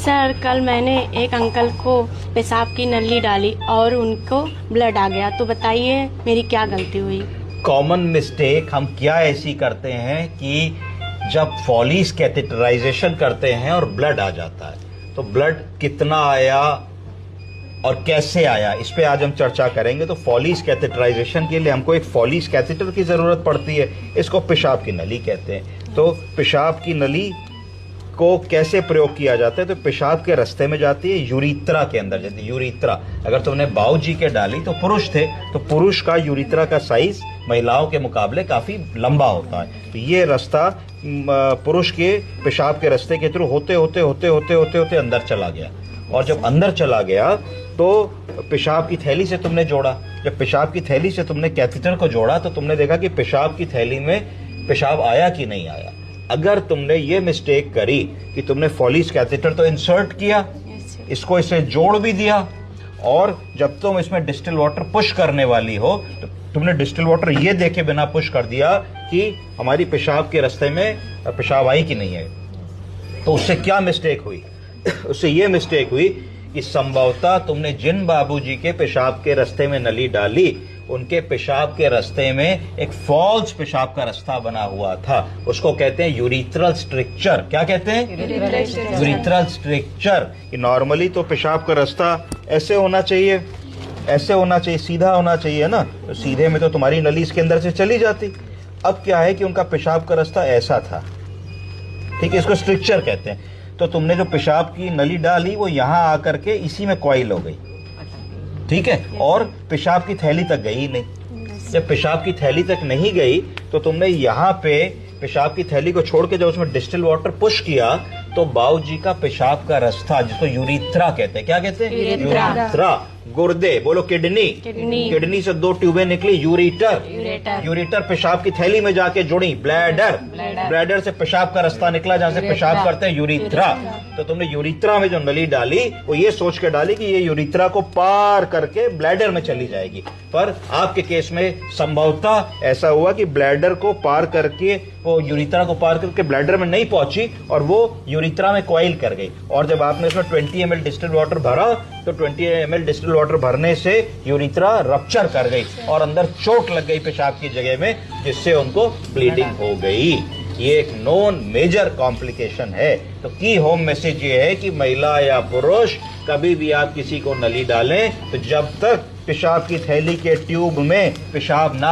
Sir कल मैंने एक अंकल को पेशाब की नली डाली और उनको ब्लड आ गया, तो बताइए मेरी क्या गलती हुई। कॉमन मिस्टेक हम क्या ऐसी करते हैं कि जब फॉलीज कैथेटराइजेशन करते हैं और ब्लड आ जाता है, तो ब्लड कितना आया और कैसे आया, इस पे आज हम चर्चा करेंगे। तो फॉलीज कैथेटराइजेशन के लिए हमको एक फॉलीज कैथेटर की जरूरत पड़ती है, इसको पेशाब की नली कहते हैं। तो पेशाब की नली को कैसे प्रयोग किया जाता है, तो पेशाब के रास्ते में जाती है, यूरित्रा के अंदर जाती है। यूरित्रा अगर तुमने बाबूजी के डाली तो पुरुष थे, तो पुरुष का यूरित्रा का साइज महिलाओं के मुकाबले काफी लंबा होता है। तो ये रास्ता पुरुष के पेशाब के रास्ते के थ्रू होते होते होते होते होते होते अंदर चला गया, और जब अंदर चला गया तो पेशाब की थैली से तुमने जोड़ा। जब पेशाब की थैली से तुमने कैथेटर को जोड़ा तो तुमने देखा कि पेशाब की थैली में पेशाब आया कि नहीं आया। अगर तुमने ये मिस्टेक करी कि तुमने फॉलीज कैथेटर तो इंसर्ट किया, इसको इसे जोड़ भी दिया, और जब तुम इसमें डिस्टिल वाटर पुश करने वाली हो तो तुमने डिस्टिल वाटर ये देखे बिना पुश कर दिया कि हमारी पेशाब के रास्ते में पेशाब आई कि नहीं है, तो उससे क्या मिस्टेक हुई? उससे ये मिस्टेक हुई कि संभवतः तुमने जिन बाबूजी के पेशाब के रास्ते में नली डाली, उनके पेशाब के रास्ते में एक फॉल्स पेशाब का रास्ता बना हुआ था। उसको कहते हैं यूरिथ्रल स्ट्रक्चर। क्या कहते हैं? Urethral structure. नॉर्मली तो पेशाब का रास्ता ऐसे होना चाहिए, ऐसे होना चाहिए, सीधा होना चाहिए ना, तो सीधे में तो तुम्हारी नली इसके अंदर से चली जाती। अब क्या है कि उनका पेशाब का रास्ता ऐसा था, ठीक है, इसको स्ट्रक्चर कहते हैं। तो तुमने जो पेशाब की नली डाली वो यहाँ आकर के इसी में कॉइल हो गई, ठीक है, और पेशाब की थैली तक गई ही नहीं। जब पेशाब की थैली तक नहीं गई तो तुमने यहाँ पे पेशाब की थैली को छोड़ के जब उसमें डिस्टिल वाटर पुश किया तो बाबूजी का पेशाब का रास्ता, जिसको यूरिथ्रा कहते हैं, क्या कहते हैं? यूरिथ्रा। गुर्दे, बोलो किडनी, किडनी से दो ट्यूबें निकली, यूरिटर, यूरिटर पेशाब की थैली में जाके जुड़ी, ब्लैडर, ब्लैडर से पेशाब का रास्ता निकला जहां से पेशाब करते हैं, यूरिथ्रा। तो तुमने यूरिथ्रा में जो नली डाली वो ये सोच के डाली कि ये यूरिथ्रा को पार करके ब्लैडर में चली जाएगी, पर आपके केस में संभवतः ऐसा हुआ कि ब्लैडर को पार करके, वो यूरिथ्रा को पार करके ब्लैडर में नहीं पहुंची और वो यूरिथ्रा में कॉइल कर गई। और जब आपने इसमें 20 ml डिस्टिल्ड वाटर भरा तो 20 ml डिस्टिल्ड वाटर भरने से यूरिथ्रा रप्चर कर गई और अंदर चोट लग गई पेशाब की जगह में, जिससे उनको ब्लीडिंग हो गई। ये एक नॉन मेजर कॉम्प्लिकेशन है। तो की होम मैसेज ये है कि महिला या पुरुष कभी भी आप किसी को नली डालें तो जब तक पेशाब की थैली के ट्यूब में पेशाब ना